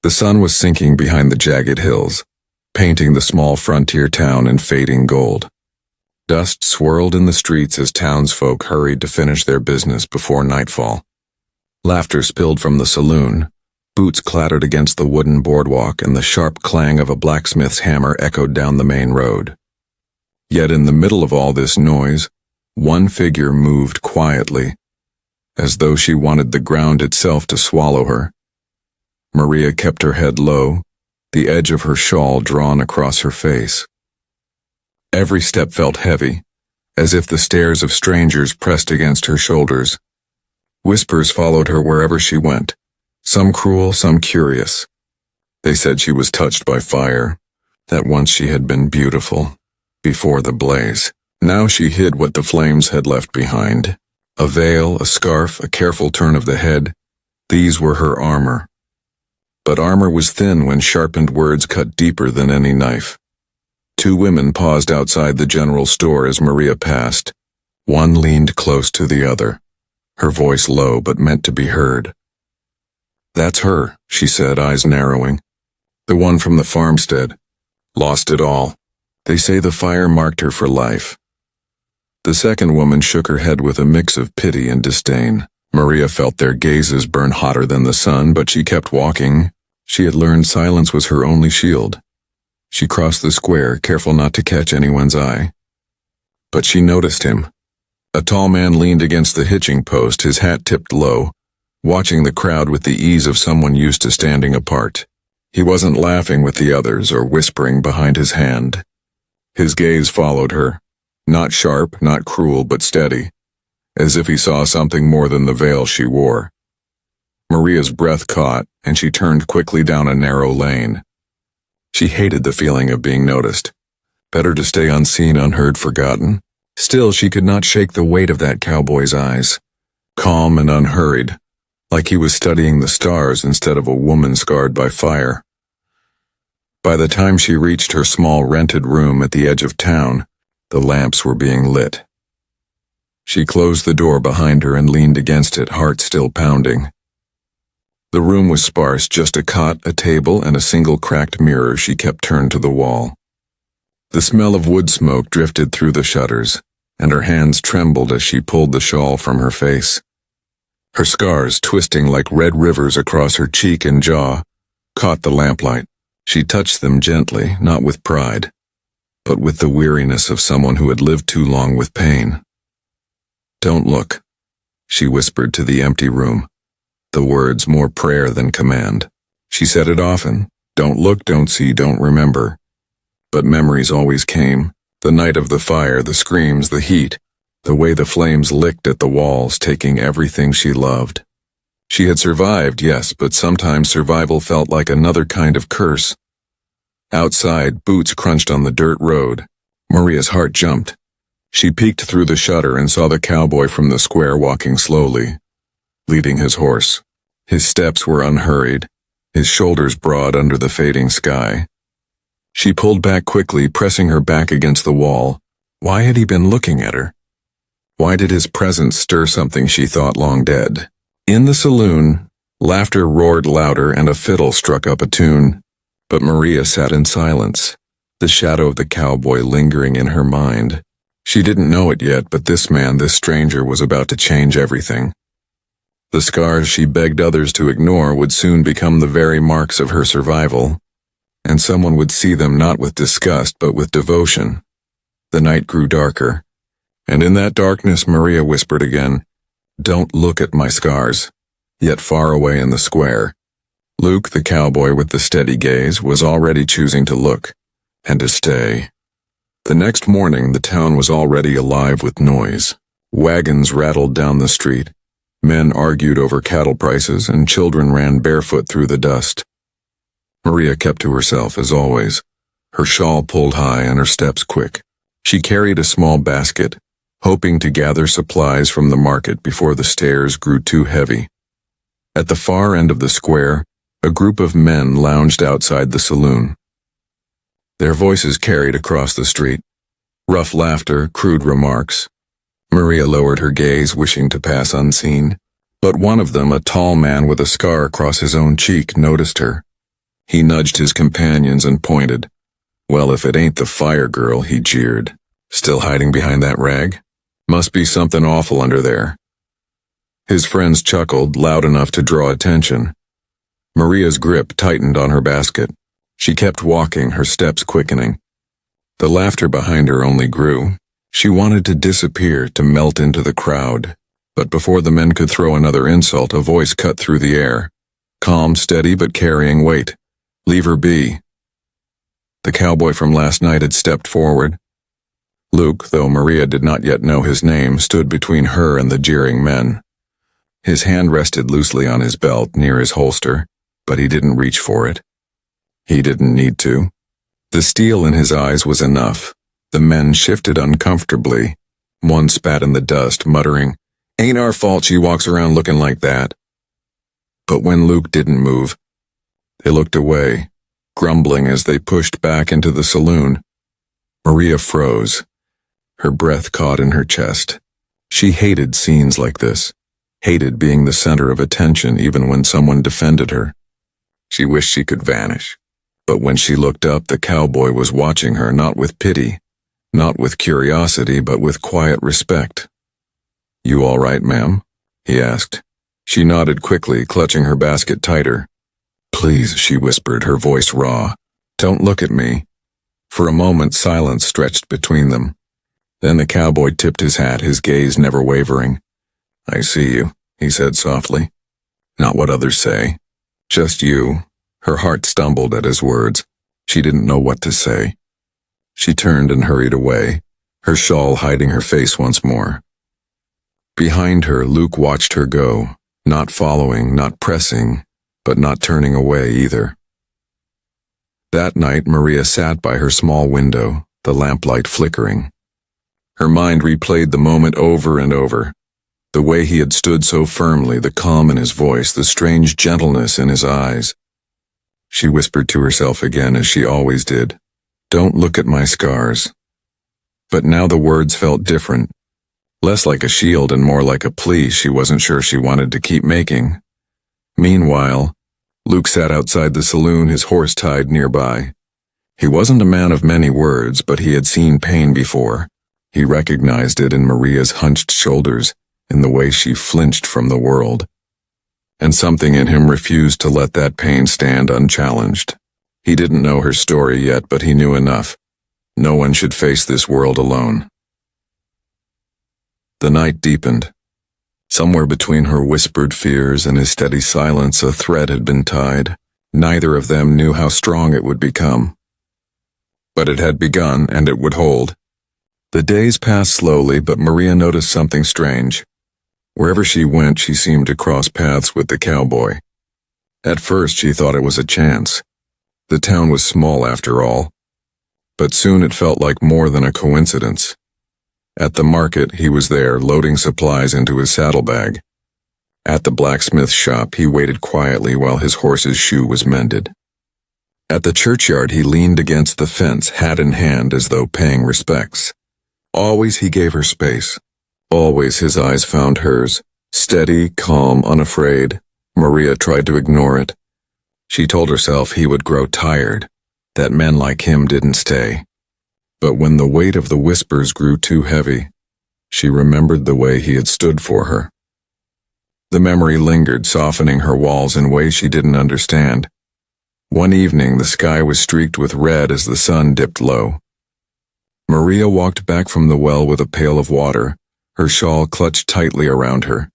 The sun was sinking behind the jagged hills, painting the small frontier town in fading gold. Dust swirled in the streets as townsfolk hurried to finish their business before nightfall. Laughter spilled from the saloon, boots clattered against the wooden boardwalk, and the sharp clang of a blacksmith's hammer echoed down the main road. Yet in the middle of all this noise, one figure moved quietly, as though she wanted the ground itself to swallow her. Maria kept her head low, the edge of her shawl drawn across her face. Every step felt heavy, as if the stares of strangers pressed against her shoulders. Whispers followed her wherever she went, some cruel, some curious. They said she was touched by fire, that once she had been beautiful, before the blaze. Now she hid what the flames had left behind. A veil, a scarf, a careful turn of the head, these were her armor. But armor was thin when sharpened words cut deeper than any knife. Two women paused outside the general store as Maria passed. One leaned close to the other, her voice low but meant to be heard. "That's her," she said, eyes narrowing. "The one from the farmstead. Lost it all. They say the fire marked her for life." The second woman shook her head with a mix of pity and disdain. Maria felt their gazes burn hotter than the sun, but she kept walking. She had learned silence was her only shield. She crossed the square, careful not to catch anyone's eye. But she noticed him. A tall man leaned against the hitching post, his hat tipped low, watching the crowd with the ease of someone used to standing apart. He wasn't laughing with the others or whispering behind his hand. His gaze followed her, not sharp, not cruel, but steady, as if he saw something more than the veil she wore. Maria's breath caught, and she turned quickly down a narrow lane. She hated the feeling of being noticed. Better to stay unseen, unheard, forgotten. Still, she could not shake the weight of that cowboy's eyes, calm and unhurried, like he was studying the stars instead of a woman scarred by fire. By the time she reached her small rented room at the edge of town, the lamps were being lit. She closed the door behind her and leaned against it, heart still pounding. The room was sparse, just a cot, a table, and a single cracked mirror she kept turned to the wall. The smell of wood smoke drifted through the shutters, and her hands trembled as she pulled the shawl from her face. Her scars, twisting like red rivers across her cheek and jaw, caught the lamplight. She touched them gently, not with pride, but with the weariness of someone who had lived too long with pain. "Don't look," she whispered to the empty room, the words more prayer than command. She said it often, don't look, don't see, don't remember. But memories always came, the night of the fire, the screams, the heat, the way the flames licked at the walls, taking everything she loved. She had survived, yes, but sometimes survival felt like another kind of curse. Outside, boots crunched on the dirt road. Maria's heart jumped. She peeked through the shutter and saw the cowboy from the square walking slowly, leading his horse. His steps were unhurried, his shoulders broad under the fading sky. She pulled back quickly, pressing her back against the wall. Why had he been looking at her? Why did his presence stir something she thought long dead? In the saloon, laughter roared louder and a fiddle struck up a tune. But Maria sat in silence, the shadow of the cowboy lingering in her mind. She didn't know it yet, but this man, this stranger, was about to change everything. The scars she begged others to ignore would soon become the very marks of her survival, and someone would see them not with disgust but with devotion. The night grew darker, and in that darkness Maria whispered again, "Don't look at my scars," yet far away in the square. Luke, the cowboy with the steady gaze, was already choosing to look, and to stay. The next morning the town was already alive with noise. Wagons rattled down the street. Men argued over cattle prices, and children ran barefoot through the dust. Maria kept to herself as always, her shawl pulled high and her steps quick. She carried a small basket, hoping to gather supplies from the market before the stairs grew too heavy. At the far end of the square, a group of men lounged outside the saloon. Their voices carried across the street. Rough laughter, crude remarks. Maria lowered her gaze, wishing to pass unseen. But one of them, a tall man with a scar across his own cheek, noticed her. He nudged his companions and pointed. Well, if it ain't the fire girl, he jeered. Still hiding behind that rag? Must be something awful under there. His friends chuckled, loud enough to draw attention. Maria's grip tightened on her basket. She kept walking, her steps quickening. The laughter behind her only grew. She wanted to disappear, to melt into the crowd. But before the men could throw another insult, a voice cut through the air. Calm, steady, but carrying weight. Leave her be. The cowboy from last night had stepped forward. Luke, though Maria did not yet know his name, stood between her and the jeering men. His hand rested loosely on his belt, near his holster, but he didn't reach for it. He didn't need to. The steel in his eyes was enough. The men shifted uncomfortably. One spat in the dust, muttering, "Ain't our fault she walks around looking like that." But when Luke didn't move, they looked away, grumbling as they pushed back into the saloon. Maria froze. Her breath caught in her chest. She hated scenes like this, hated being the center of attention even when someone defended her. She wished she could vanish. But when she looked up, the cowboy was watching her, not with pity, not with curiosity, but with quiet respect. "You all right, ma'am?" he asked. She nodded quickly, clutching her basket tighter. "Please," she whispered, her voice raw. "Don't look at me." For a moment, silence stretched between them. Then the cowboy tipped his hat, his gaze never wavering. "I see you," he said softly. "Not what others say. Just you." Her heart stumbled at his words. She didn't know what to say. She turned and hurried away, her shawl hiding her face once more. Behind her, Luke watched her go, not following, not pressing, but not turning away either. That night, Maria sat by her small window, the lamplight flickering. Her mind replayed the moment over and over. The way he had stood so firmly, the calm in his voice, the strange gentleness in his eyes. She whispered to herself again, as she always did, "Don't look at my scars." But now the words felt different, less like a shield and more like a plea she wasn't sure she wanted to keep making. Meanwhile, Luke sat outside the saloon, his horse tied nearby. He wasn't a man of many words, but he had seen pain before. He recognized it in Maria's hunched shoulders, in the way she flinched from the world. And something in him refused to let that pain stand unchallenged. He didn't know her story yet, but he knew enough. No one should face this world alone. The night deepened. Somewhere between her whispered fears and his steady silence, a thread had been tied. Neither of them knew how strong it would become. But it had begun, and it would hold. The days passed slowly, but Maria noticed something strange. Wherever she went, she seemed to cross paths with the cowboy. At first, she thought it was a chance. The town was small after all. But soon it felt like more than a coincidence. At the market, he was there, loading supplies into his saddlebag. At the blacksmith shop, he waited quietly while his horse's shoe was mended. At the churchyard, he leaned against the fence, hat in hand, as though paying respects. Always he gave her space. Always his eyes found hers, steady, calm, unafraid. Maria tried to ignore it. She told herself he would grow tired, that men like him didn't stay. But when the weight of the whispers grew too heavy, she remembered the way he had stood for her. The memory lingered, softening her walls in ways she didn't understand. One evening, the sky was streaked with red as the sun dipped low. Maria walked back from the well with a pail of water, her shawl clutched tightly around her.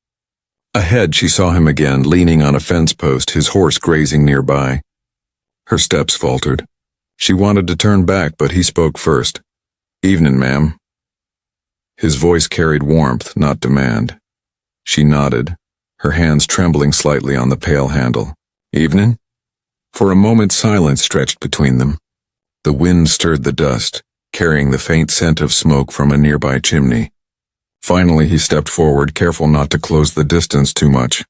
Ahead, she saw him again, leaning on a fence post, his horse grazing nearby. Her steps faltered. She wanted to turn back, but he spoke first. "Evening, ma'am." His voice carried warmth, not demand. She nodded, her hands trembling slightly on the pail handle. "Evening?" For a moment, silence stretched between them. The wind stirred the dust, carrying the faint scent of smoke from a nearby chimney. Finally, he stepped forward, careful not to close the distance too much.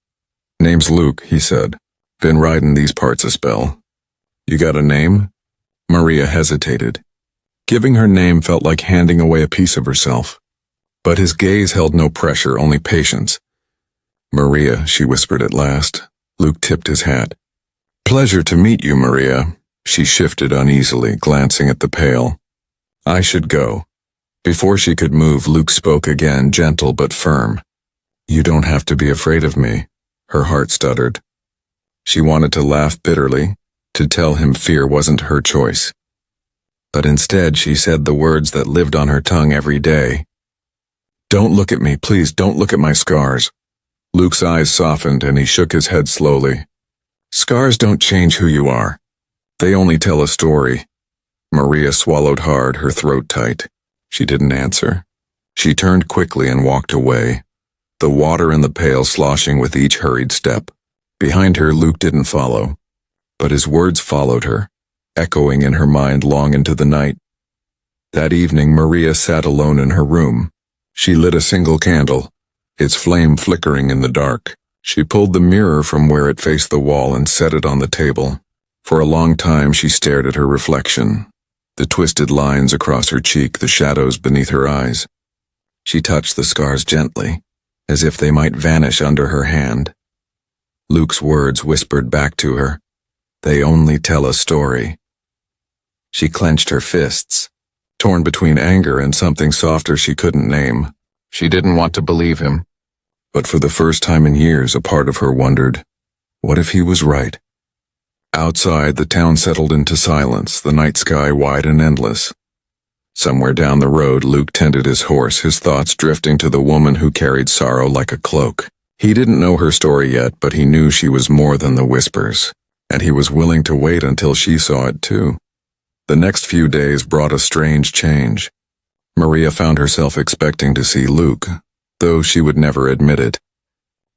"Name's Luke," he said. "Been riding these parts a spell. You got a name?" Maria hesitated. Giving her name felt like handing away a piece of herself. But his gaze held no pressure, only patience. "Maria," she whispered at last. Luke tipped his hat. Pleasure to meet you, Maria. She shifted uneasily, glancing at the pail. I should go. Before she could move, Luke spoke again, gentle but firm. You don't have to be afraid of me. Her heart stuttered. She wanted to laugh bitterly, to tell him fear wasn't her choice. But instead she said the words that lived on her tongue every day. Don't look at me, please, don't look at my scars. Luke's eyes softened and he shook his head slowly. Scars don't change who you are. They only tell a story. Maria swallowed hard, her throat tight. She didn't answer. She turned quickly and walked away, the water in the pail sloshing with each hurried step. Behind her, Luke didn't follow, but his words followed her, echoing in her mind long into the night. That evening, Maria sat alone in her room. She lit a single candle, its flame flickering in the dark. She pulled the mirror from where it faced the wall and set it on the table. For a long time she stared at her reflection, the twisted lines across her cheek, the shadows beneath her eyes. She touched the scars gently, as if they might vanish under her hand. Luke's words whispered back to her. They only tell a story. She clenched her fists, torn between anger and something softer she couldn't name. She didn't want to believe him. But for the first time in years, a part of her wondered, what if he was right? Outside, the town settled into silence, the night sky wide and endless. Somewhere down the road, Luke tended his horse, his thoughts drifting to the woman who carried sorrow like a cloak. He didn't know her story yet, but he knew she was more than the whispers, and he was willing to wait until she saw it too. The next few days brought a strange change. Maria found herself expecting to see Luke, though she would never admit it.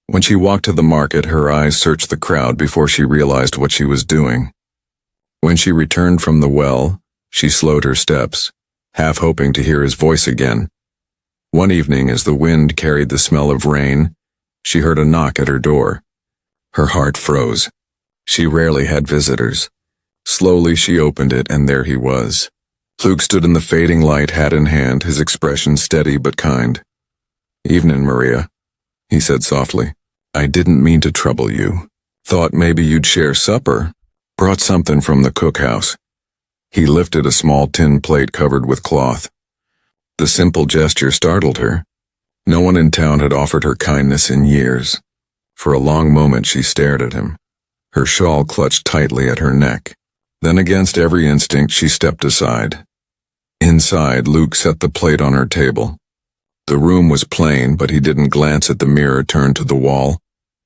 When she walked to the market, her eyes searched the crowd before she realized what she was doing. When she returned from the well, she slowed her steps, half hoping to hear his voice again. One evening, as the wind carried the smell of rain, she heard a knock at her door. Her heart froze. She rarely had visitors. Slowly she opened it, and there he was. Luke stood in the fading light, hat in hand, his expression steady but kind. Evening, Maria, he said softly. I didn't mean to trouble you. Thought maybe you'd share supper. Brought something from the cookhouse. He lifted a small tin plate covered with cloth. The simple gesture startled her. No one in town had offered her kindness in years. For a long moment she stared at him, her shawl clutched tightly at her neck. Then against every instinct she stepped aside. Inside, Luke set the plate on her table. The room was plain, but he didn't glance at the mirror turned to the wall,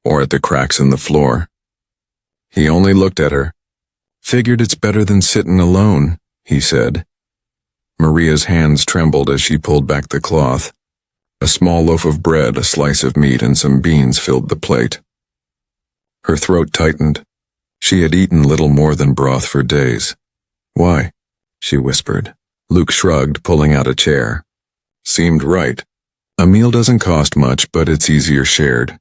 or at the cracks in the floor. He only looked at her. Figured it's better than sittin' alone, he said. Maria's hands trembled as she pulled back the cloth. A small loaf of bread, a slice of meat, and some beans filled the plate. Her throat tightened. She had eaten little more than broth for days. Why? She whispered. Luke shrugged, pulling out a chair. Seemed right. A meal doesn't cost much, but it's easier shared.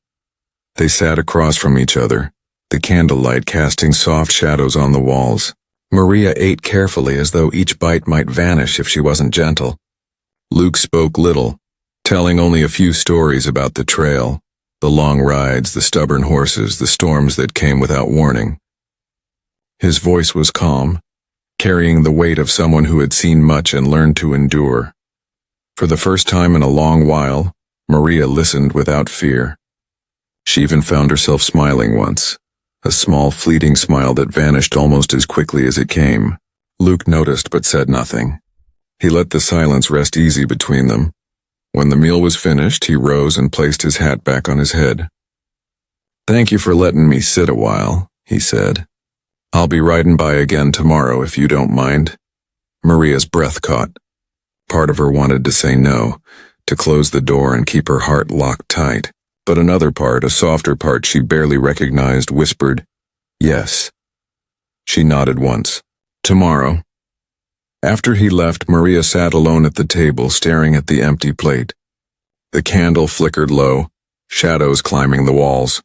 They sat across from each other, the candlelight casting soft shadows on the walls. Maria ate carefully, as though each bite might vanish if she wasn't gentle. Luke spoke little, telling only a few stories about the trail, the long rides, the stubborn horses, the storms that came without warning. His voice was calm, carrying the weight of someone who had seen much and learned to endure. For the first time in a long while, Maria listened without fear. She even found herself smiling once, a small fleeting smile that vanished almost as quickly as it came. Luke noticed but said nothing. He let the silence rest easy between them. When the meal was finished, he rose and placed his hat back on his head. Thank you for letting me sit a while, he said. I'll be riding by again tomorrow if you don't mind. Maria's breath caught. Part of her wanted to say no, to close the door and keep her heart locked tight. But another part, a softer part she barely recognized, whispered, yes. She nodded once. Tomorrow. After he left, Maria sat alone at the table, staring at the empty plate. The candle flickered low, shadows climbing the walls.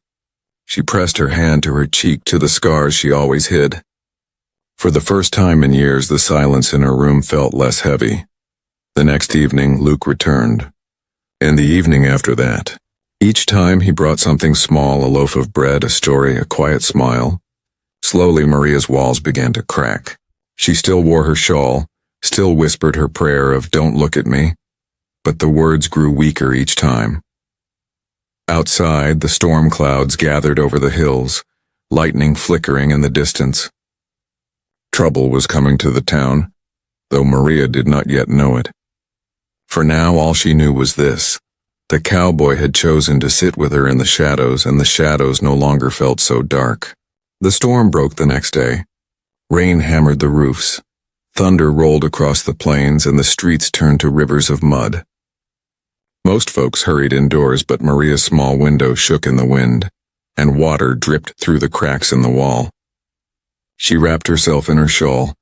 She pressed her hand to her cheek, to the scars she always hid. For the first time in years, the silence in her room felt less heavy. The next evening, Luke returned. And the evening after that. Each time he brought something small, a loaf of bread, a story, a quiet smile. Slowly, Maria's walls began to crack. She still wore her shawl, still whispered her prayer of "don't look at me," but the words grew weaker each time. Outside, the storm clouds gathered over the hills, lightning flickering in the distance. Trouble was coming to the town, though Maria did not yet know it. For now, all she knew was this: the cowboy had chosen to sit with her in the shadows, and the shadows no longer felt so dark. The storm broke the next day. Rain hammered the roofs. Thunder rolled across the plains, and the streets turned to rivers of mud. Most folks hurried indoors, but Maria's small window shook in the wind, and water dripped through the cracks in the wall. She wrapped herself in her shawl,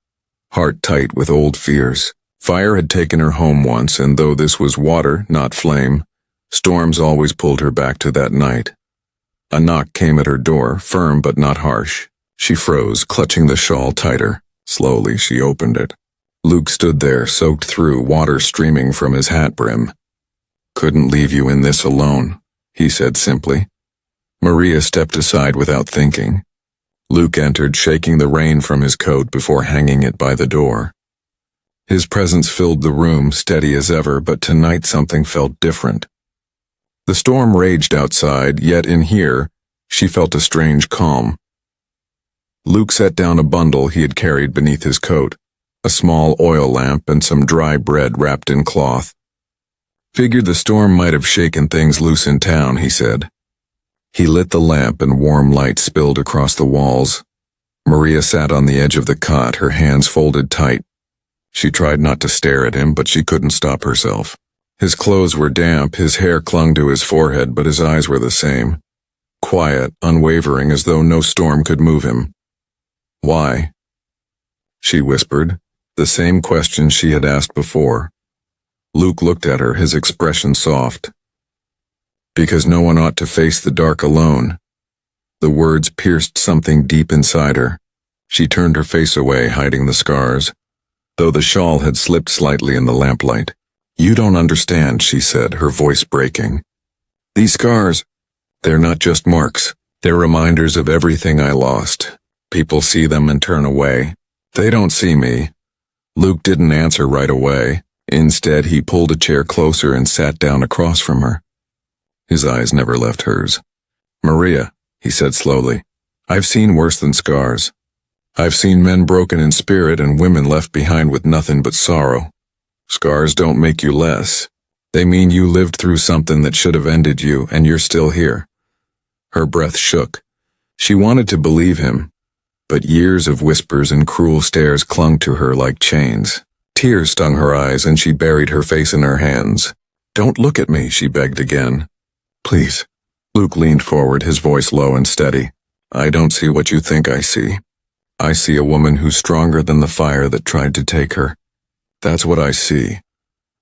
heart tight with old fears. Fire had taken her home once, and though this was water, not flame, storms always pulled her back to that night. A knock came at her door, firm but not harsh. She froze, clutching the shawl tighter. Slowly, she opened it. Luke stood there, soaked through, water streaming from his hat brim. "Couldn't leave you in this alone," he said simply. Maria stepped aside without thinking. Luke entered, shaking the rain from his coat before hanging it by the door. His presence filled the room, steady as ever, but tonight something felt different. The storm raged outside, yet in here, she felt a strange calm. Luke set down a bundle he had carried beneath his coat, a small oil lamp and some dry bread wrapped in cloth. "Figured the storm might have shaken things loose in town," he said. He lit the lamp and warm light spilled across the walls. Maria sat on the edge of the cot, her hands folded tight. She tried not to stare at him, but she couldn't stop herself. His clothes were damp, his hair clung to his forehead, but his eyes were the same. Quiet, unwavering, as though no storm could move him. "Why?" she whispered, the same question she had asked before. Luke looked at her, his expression soft. "Because no one ought to face the dark alone." The words pierced something deep inside her. She turned her face away, hiding the scars, though the shawl had slipped slightly in the lamplight. "You don't understand," she said, her voice breaking. "These scars, they're not just marks. They're reminders of everything I lost. People see them and turn away. They don't see me." Luke didn't answer right away. Instead, he pulled a chair closer and sat down across from her. His eyes never left hers. "Maria," he said slowly, "I've seen worse than scars. I've seen men broken in spirit and women left behind with nothing but sorrow. Scars don't make you less. They mean you lived through something that should have ended you, and you're still here." Her breath shook. She wanted to believe him, but years of whispers and cruel stares clung to her like chains. Tears stung her eyes, and she buried her face in her hands. "Don't look at me," she begged again. "Please." Luke leaned forward, his voice low and steady. "I don't see what you think I see. I see a woman who's stronger than the fire that tried to take her. That's what I see."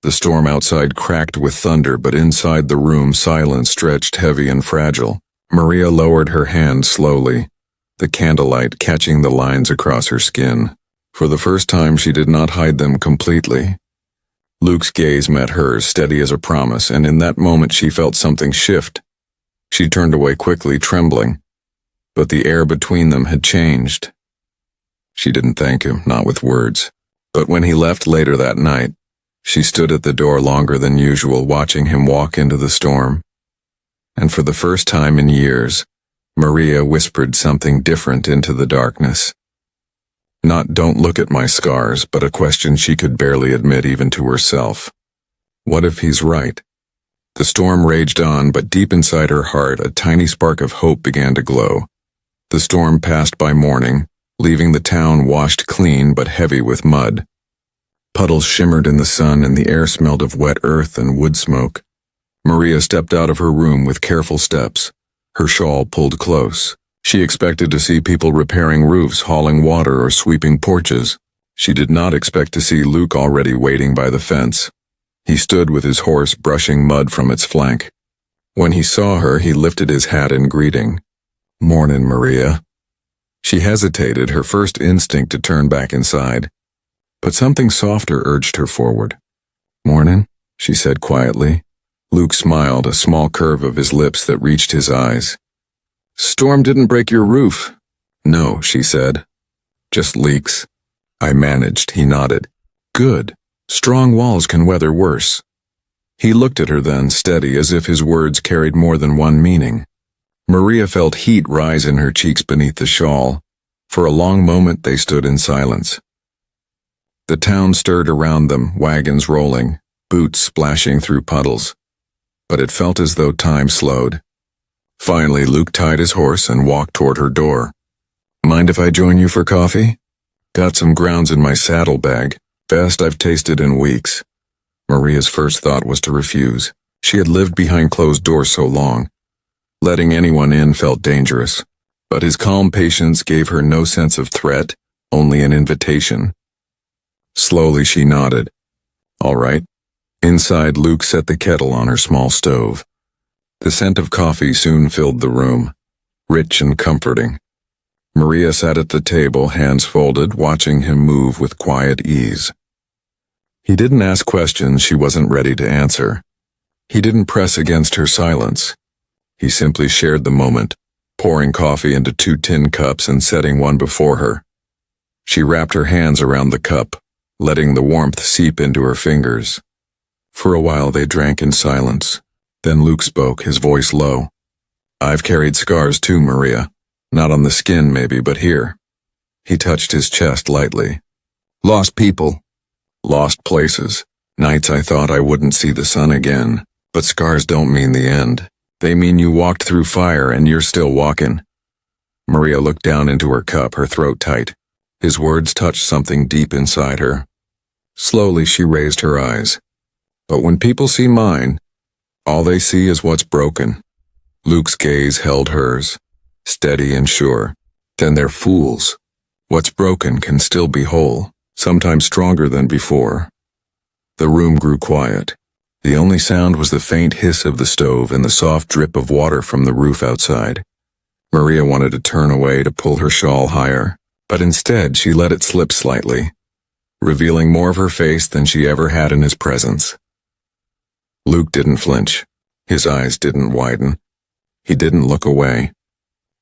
The storm outside cracked with thunder, but inside the room silence stretched heavy and fragile. Maria lowered her hand slowly, the candlelight catching the lines across her skin. For the first time, she did not hide them completely. Luke's gaze met hers, steady as a promise, and in that moment she felt something shift. She turned away quickly, trembling, but the air between them had changed. She didn't thank him, not with words, but when he left later that night, she stood at the door longer than usual, watching him walk into the storm. And for the first time in years, Maria whispered something different into the darkness. Not "don't look at my scars," but a question she could barely admit even to herself. What if he's right? The storm raged on, but deep inside her heart, a tiny spark of hope began to glow. The storm passed by morning, leaving the town washed clean but heavy with mud. Puddles shimmered in the sun, and the air smelled of wet earth and wood smoke. Maria stepped out of her room with careful steps, her shawl pulled close. She expected to see people repairing roofs, hauling water, or sweeping porches. She did not expect to see Luke already waiting by the fence. He stood with his horse brushing mud from its flank. When he saw her, he lifted his hat in greeting. "Mornin', Maria." She hesitated, her first instinct to turn back inside, but something softer urged her forward. "Mornin'," she said quietly. Luke smiled, a small curve of his lips that reached his eyes. "Storm didn't break your roof." No, she said. Just leaks. I managed, he nodded. Good. Strong walls can weather worse. He looked at her then, steady, as if his words carried more than one meaning. Maria felt heat rise in her cheeks beneath the shawl. For a long moment they stood in silence. The town stirred around them, wagons rolling, boots splashing through puddles. But it felt as though time slowed. Finally, Luke tied his horse and walked toward her door. Mind if I join you for coffee? Got some grounds in my saddlebag, best I've tasted in weeks. Maria's first thought was to refuse. She had lived behind closed doors so long. Letting anyone in felt dangerous. But his calm patience gave her no sense of threat, only an invitation. Slowly she nodded. All right. Inside, Luke set the kettle on her small stove. The scent of coffee soon filled the room, rich and comforting. Maria sat at the table, hands folded, watching him move with quiet ease. He didn't ask questions she wasn't ready to answer. He didn't press against her silence. He simply shared the moment, pouring coffee into 2 tin cups and setting one before her. She wrapped her hands around the cup, letting the warmth seep into her fingers. For a while they drank in silence. Then Luke spoke, his voice low. I've carried scars too, Maria. Not on the skin maybe, but here. He touched his chest lightly. Lost people. Lost places. Nights I thought I wouldn't see the sun again. But scars don't mean the end. They mean you walked through fire and you're still walking. Maria looked down into her cup, her throat tight. His words touched something deep inside her. Slowly she raised her eyes. But when people see mine, all they see is what's broken. Luke's gaze held hers, steady and sure. Then they're fools. What's broken can still be whole, sometimes stronger than before. The room grew quiet. The only sound was the faint hiss of the stove and the soft drip of water from the roof outside. Maria wanted to turn away to pull her shawl higher, but instead she let it slip slightly, revealing more of her face than she ever had in his presence. Luke didn't flinch. His eyes didn't widen. He didn't look away.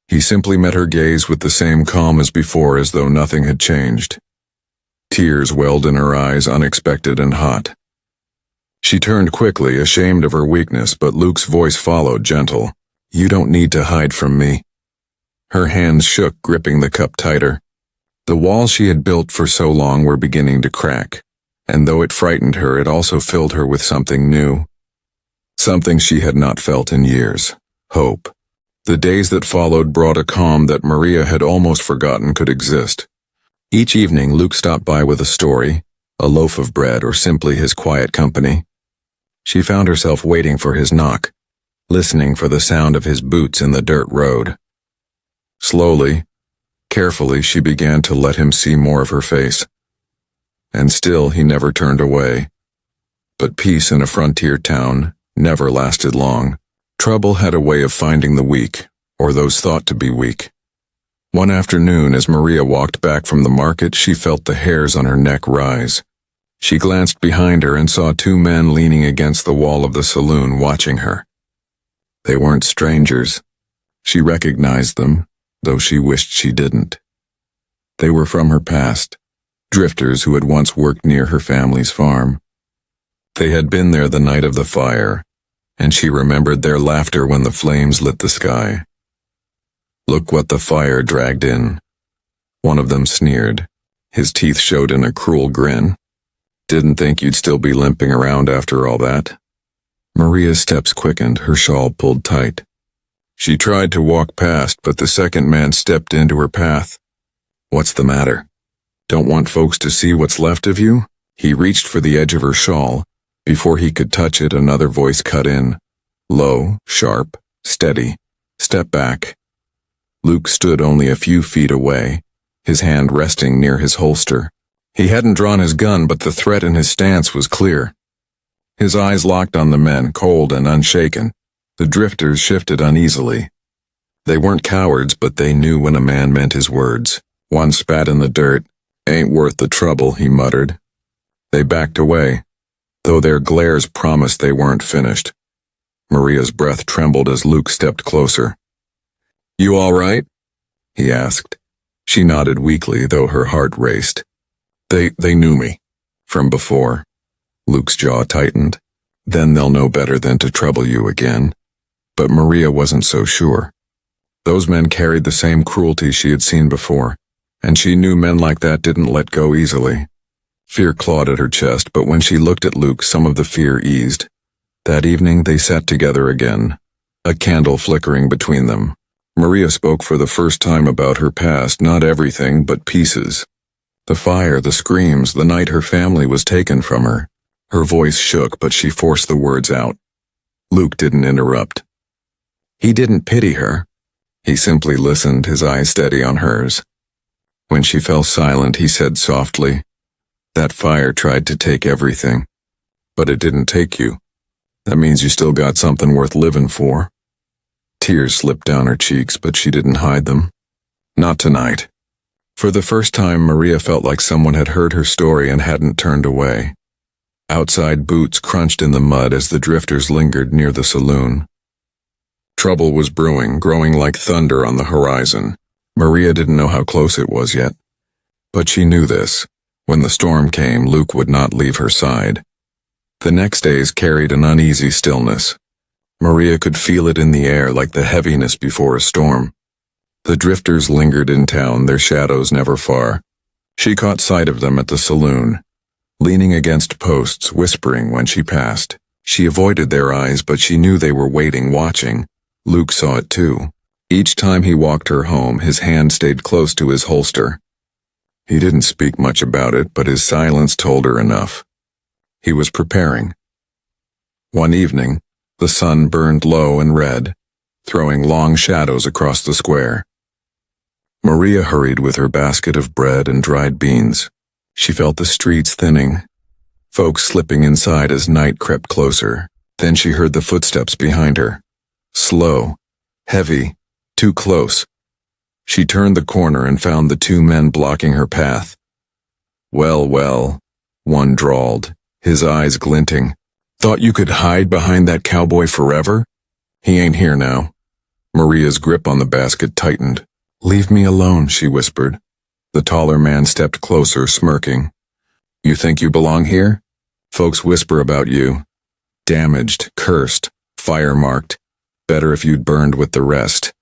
He simply met her gaze with the same calm as before, as though nothing had changed. Tears welled in her eyes, unexpected and hot. She turned quickly, ashamed of her weakness, but Luke's voice followed, gentle. You don't need to hide from me. Her hands shook, gripping the cup tighter. The walls she had built for so long were beginning to crack, and though it frightened her, it also filled her with something new. Something she had not felt in years. Hope. The days that followed brought a calm that Maria had almost forgotten could exist. Each evening Luke stopped by with a story, a loaf of bread, or simply his quiet company. She found herself waiting for his knock, listening for the sound of his boots in the dirt road. Slowly, carefully, she began to let him see more of her face. And still he never turned away. But peace in a frontier town never lasted long. Trouble had a way of finding the weak, or those thought to be weak. One afternoon, as Maria walked back from the market, she felt the hairs on her neck rise. She glanced behind her and saw 2 men leaning against the wall of the saloon, watching her. They weren't strangers. She recognized them, though she wished she didn't. They were from her past, drifters who had once worked near her family's farm. They had been there the night of the fire, and she remembered their laughter when the flames lit the sky. Look what the fire dragged in. One of them sneered. His teeth showed in a cruel grin. Didn't think you'd still be limping around after all that. Maria's steps quickened, her shawl pulled tight. She tried to walk past, but the second man stepped into her path. What's the matter? Don't want folks to see what's left of you? He reached for the edge of her shawl. Before he could touch it, another voice cut in. Low, sharp, steady. Step back. Luke stood only a few feet away, his hand resting near his holster. He hadn't drawn his gun, but the threat in his stance was clear. His eyes locked on the men, cold and unshaken. The drifters shifted uneasily. They weren't cowards, but they knew when a man meant his words. One spat in the dirt. Ain't worth the trouble, he muttered. They backed away, though their glares promised they weren't finished. Maria's breath trembled as Luke stepped closer. You all right? He asked, She nodded weakly, though her heart raced. They knew me. From before. Luke's jaw tightened. Then they'll know better than to trouble you again. But Maria wasn't so sure. Those men carried the same cruelty she had seen before, and she knew men like that didn't let go easily. Fear clawed at her chest, but when she looked at Luke, some of the fear eased. That evening they sat together again, a candle flickering between them. Maria spoke for the first time about her past, not everything, but pieces. The fire, the screams, the night her family was taken from her. Her voice shook, but she forced the words out. Luke didn't interrupt. He didn't pity her. He simply listened, his eyes steady on hers. When she fell silent, he said softly, "That fire tried to take everything. But it didn't take you. That means you still got something worth living for." Tears slipped down her cheeks, but she didn't hide them. Not tonight. For the first time, Maria felt like someone had heard her story and hadn't turned away. Outside, boots crunched in the mud as the drifters lingered near the saloon. Trouble was brewing, growing like thunder on the horizon. Maria didn't know how close it was yet. But she knew this. When the storm came, Luke would not leave her side. The next days carried an uneasy stillness. Maria could feel it in the air like the heaviness before a storm. The drifters lingered in town, their shadows never far. She caught sight of them at the saloon, leaning against posts, whispering when she passed. She avoided their eyes, but she knew they were waiting, watching. Luke saw it too. Each time he walked her home, his hand stayed close to his holster. He didn't speak much about it, but his silence told her enough. He was preparing. One evening, the sun burned low and red, throwing long shadows across the square. Maria hurried with her basket of bread and dried beans. She felt the streets thinning, folks slipping inside as night crept closer. Then she heard the footsteps behind her. Slow, heavy, too close. She turned the corner and found the two men blocking her path. Well, one drawled, his eyes glinting. "Thought you could hide behind that cowboy forever? He ain't here now." Maria's grip on the basket tightened. "Leave me alone," she whispered. The taller man stepped closer, smirking. "You think you belong here? Folks whisper about you. Damaged, cursed, fire-marked. Better if you'd burned with the rest."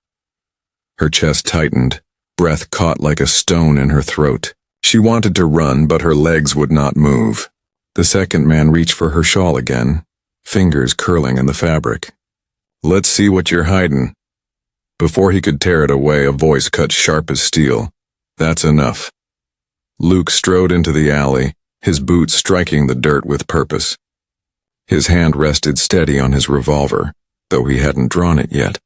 Her chest tightened, breath caught like a stone in her throat. She wanted to run, but her legs would not move. The second man reached for her shawl again, fingers curling in the fabric. "Let's see what you're hiding." Before he could tear it away, a voice cut sharp as steel. "That's enough." Luke strode into the alley, his boots striking the dirt with purpose. His hand rested steady on his revolver, though he hadn't drawn it yet.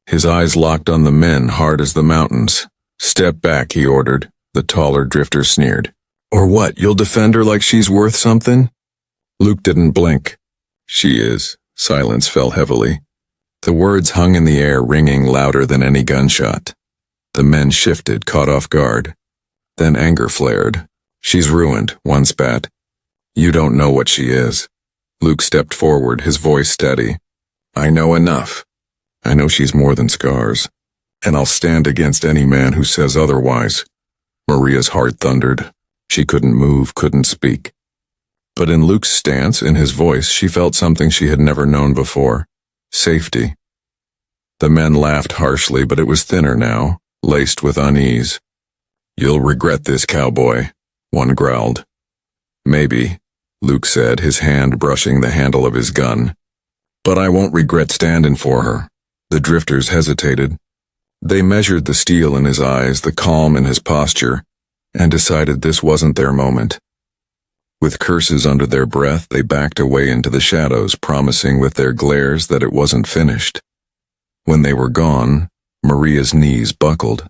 His eyes locked on the men, hard as the mountains. "Step back," he ordered. The taller drifter sneered. "Or what, you'll defend her like she's worth something?" Luke didn't blink. "She is." Silence fell heavily. The words hung in the air, ringing louder than any gunshot. The men shifted, caught off guard. Then anger flared. "She's ruined," one spat. "You don't know what she is." Luke stepped forward, his voice steady. "I know enough. I know she's more than scars. And I'll stand against any man who says otherwise." Maria's heart thundered. She couldn't move, couldn't speak. But in Luke's stance, in his voice, she felt something she had never known before. Safety. The men laughed harshly, but it was thinner now, laced with unease. "You'll regret this, cowboy," one growled. "Maybe," Luke said, his hand brushing the handle of his gun. "But I won't regret standing for her." The drifters hesitated. They measured the steel in his eyes, the calm in his posture, and decided this wasn't their moment. With curses under their breath, they backed away into the shadows, promising with their glares that it wasn't finished. When they were gone, Maria's knees buckled.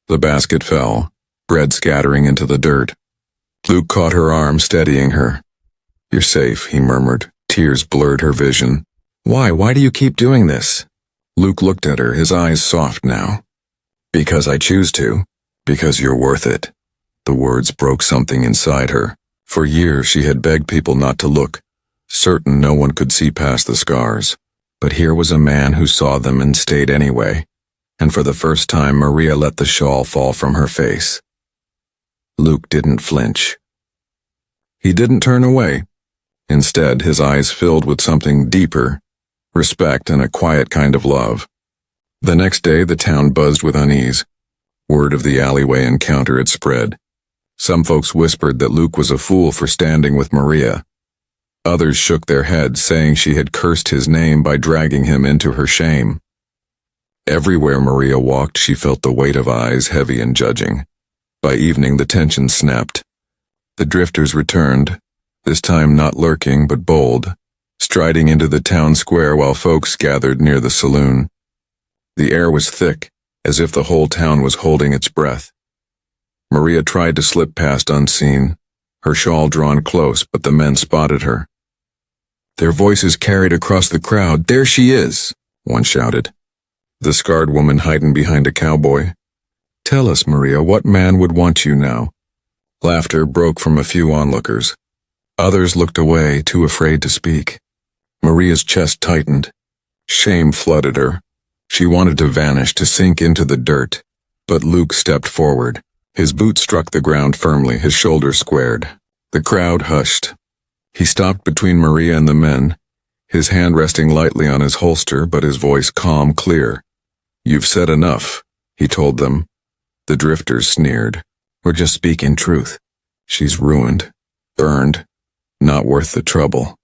The basket fell, bread scattering into the dirt. Luke caught her arm, steadying her. "You're safe," he murmured. Tears blurred her vision. Why do you keep doing this?" Luke looked at her, his eyes soft now. "Because I choose to. Because you're worth it." The words broke something inside her. For years she had begged people not to look, certain no one could see past the scars. But here was a man who saw them and stayed anyway. and for the first time Maria let the shawl fall from her face. Luke didn't flinch. He didn't turn away. Instead, his eyes filled with something deeper, respect and a quiet kind of love. The next day, the town buzzed with unease. Word of the alleyway encounter had spread. Some folks whispered that Luke was a fool for standing with Maria. Others shook their heads, saying she had cursed his name by dragging him into her shame. Everywhere Maria walked, she felt the weight of eyes heavy and judging. By evening, the tension snapped. The drifters returned, this time not lurking but bold, striding into the town square while folks gathered near the saloon. The air was thick, as if the whole town was holding its breath. Maria tried to slip past unseen, her shawl drawn close, but the men spotted her. Their voices carried across the crowd. "There she is," one shouted. The scarred woman hiding behind a cowboy. "Tell us, Maria, what man would want you now?" Laughter broke from a few onlookers. Others looked away, too afraid to speak. Maria's chest tightened. Shame flooded her. She wanted to vanish, to sink into the dirt. But Luke stepped forward. His boot struck the ground firmly, his shoulders squared. The crowd hushed. He stopped between Maria and the men, his hand resting lightly on his holster, but his voice calm, clear. "You've said enough," he told them. The drifters sneered. "We're just speaking truth. She's ruined, burned, not worth the trouble."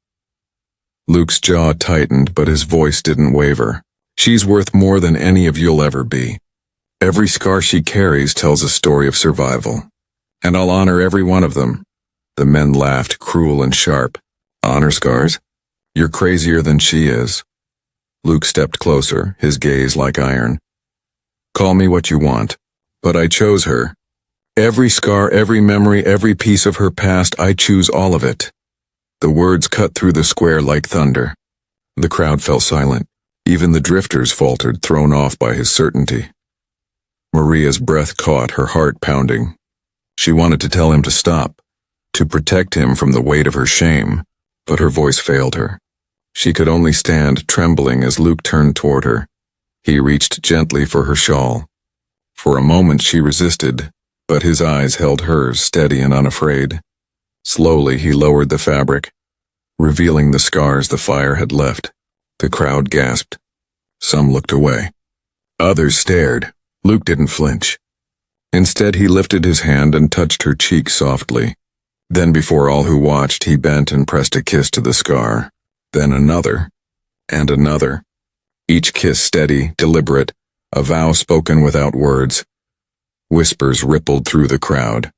Luke's jaw tightened, but his voice didn't waver. "She's worth more than any of you'll ever be. Every scar she carries tells a story of survival, and I'll honor every one of them." The men laughed, cruel and sharp. "Honor scars? You're crazier than she is." Luke stepped closer, his gaze like iron. "Call me what you want, but I chose her. Every scar, every memory, every piece of her past, I choose all of it." The words cut through the square like thunder. The crowd fell silent. Even the drifters faltered, thrown off by his certainty. Maria's breath caught, her heart pounding. She wanted to tell him to stop, to protect him from the weight of her shame, but her voice failed her. She could only stand, trembling, as Luke turned toward her. He reached gently for her shawl. For a moment she resisted, but his eyes held hers, steady and unafraid. Slowly he lowered the fabric, revealing the scars the fire had left. The crowd gasped. Some looked away. Others stared. Luke didn't flinch. Instead, he lifted his hand and touched her cheek softly. Then, before all who watched, he bent and pressed a kiss to the scar. Then another, and another. Each kiss steady, deliberate, a vow spoken without words. Whispers rippled through the crowd.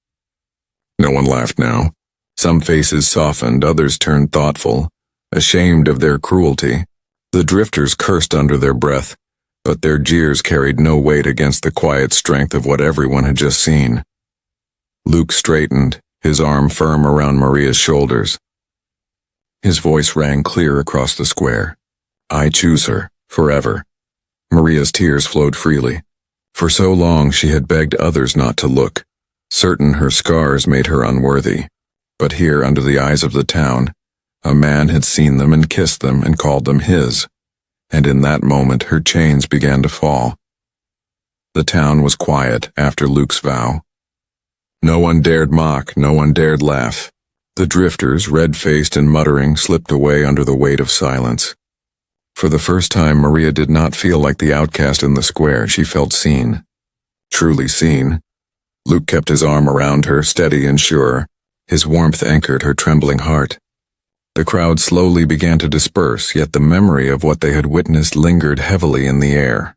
No one laughed now. Some faces softened, others turned thoughtful, ashamed of their cruelty. The drifters cursed under their breath, but their jeers carried no weight against the quiet strength of what everyone had just seen. Luke straightened, his arm firm around Maria's shoulders. His voice rang clear across the square. "I choose her, forever." Maria's tears flowed freely. For so long she had begged others not to look, certain her scars made her unworthy. But here, under the eyes of the town, a man had seen them and kissed them and called them his, and in that moment her chains began to fall. The town was quiet after Luke's vow. No one dared mock, no one dared laugh. The drifters, red-faced and muttering, slipped away under the weight of silence. For the first time, Maria did not feel like the outcast in the square. She felt seen. Truly seen. Luke kept his arm around her, steady and sure. His warmth anchored her trembling heart. The crowd slowly began to disperse, yet the memory of what they had witnessed lingered heavily in the air.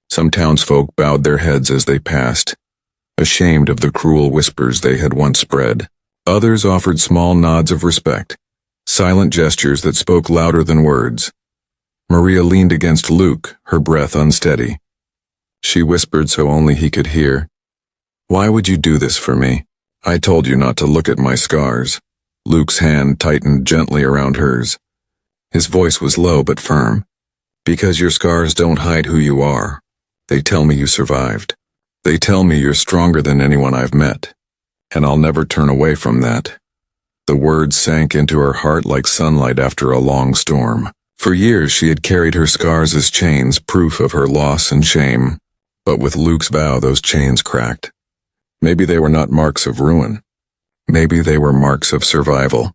Some townsfolk bowed their heads as they passed, ashamed of the cruel whispers they had once spread. Others offered small nods of respect, silent gestures that spoke louder than words. Maria leaned against Luke, her breath unsteady. She whispered so only he could hear, "Why would you do this for me? I told you not to look at my scars." Luke's hand tightened gently around hers. His voice was low but firm. "Because your scars don't hide who you are. They tell me you survived. They tell me you're stronger than anyone I've met. And I'll never turn away from that." The words sank into her heart like sunlight after a long storm. For years she had carried her scars as chains, proof of her loss and shame. But with Luke's vow, those chains cracked. Maybe they were not marks of ruin. Maybe they were marks of survival.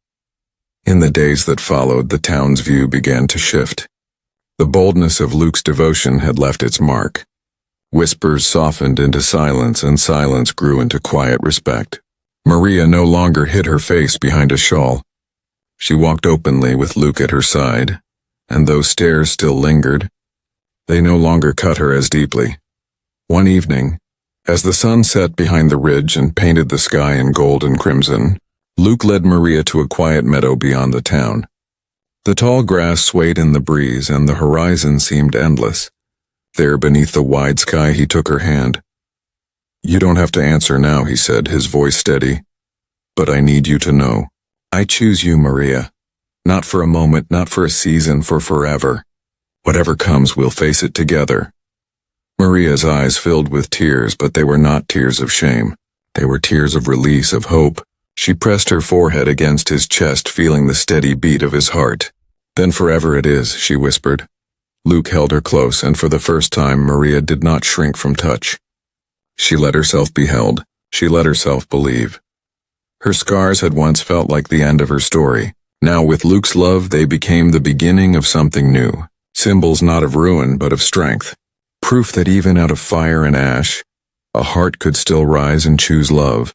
In the days that followed, the town's view began to shift. The boldness of Luke's devotion had left its mark. Whispers softened into silence, and silence grew into quiet respect. Maria no longer hid her face behind a shawl. She walked openly with Luke at her side, and though stares still lingered, they no longer cut her as deeply. One evening, as the sun set behind the ridge and painted the sky in gold and crimson, Luke led Maria to a quiet meadow beyond the town. The tall grass swayed in the breeze, and the horizon seemed endless. There, beneath the wide sky, he took her hand. "You don't have to answer now," he said, his voice steady. "But I need you to know. I choose you, Maria. Not for a moment, not for a season, for forever. Whatever comes, we'll face it together." Maria's eyes filled with tears, but they were not tears of shame. They were tears of release, of hope. She pressed her forehead against his chest, feeling the steady beat of his heart. "Then forever it is," she whispered. Luke held her close, and for the first time Maria did not shrink from touch. She let herself be held. She let herself believe. Her scars had once felt like the end of her story. Now, with Luke's love, they became the beginning of something new. Symbols not of ruin, but of strength. Proof that even out of fire and ash, a heart could still rise and choose love.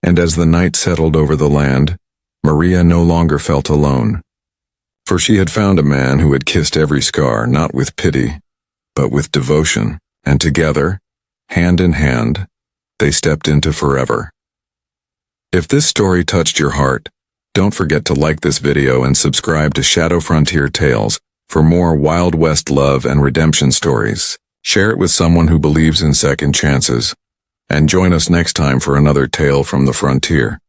And as the night settled over the land, Maria no longer felt alone. For she had found a man who had kissed every scar, not with pity, but with devotion, and together, hand in hand, they stepped into forever. If this story touched your heart, don't forget to like this video and subscribe to Shadow Frontier Tales for more Wild West love and redemption stories. Share it with someone who believes in second chances. And join us next time for another tale from the frontier.